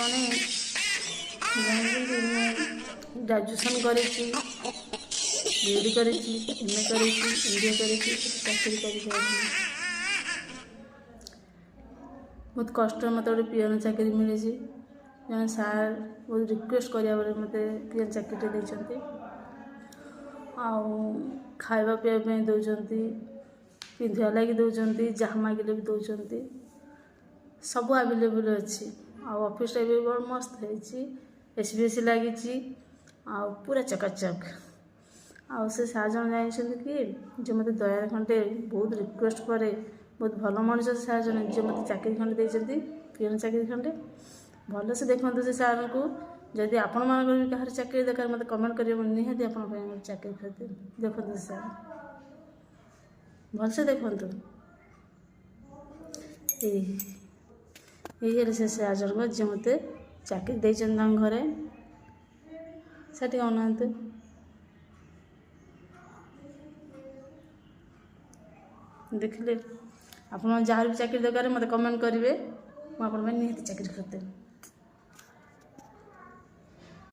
आपने ग्रेजुएशन करी बीएड करी एमए करी एमबीए करी चाकरी कर बहुत कष्ट मत गोटे पीएन चाकरी मिली जन सार बहुत रिक्वेस्ट करा मत पीएन चाकरी देते खावा पीवा दौरान पिंधा लगी दौरान जहाँ मागिले भी दौरान सब आवेलेबल अच्छी ऑफिस भी बड़ मस्त है एसबीएस लगी पूरा चकाचक से सार जन जानते कि जो मत दया खंडे बहुत रिक्वेस्ट पर बहुत भल मनीष सार जन जो मत चाकरी खंडे देते पीएन चाकरी खंडे भल से देखते से सार को जदि आपण मान भी कहार चाकरी दरकार मत कमेंट कर निहाती आप चाकरी खोज देखते सार भलसे देखु ये से सार जन जो मत चाकरी देते घरे से अना देखिले आप जहाँ भी चाकरी दरकार मत कमेंट करेंगे मुझे निहाती चाकरी खोज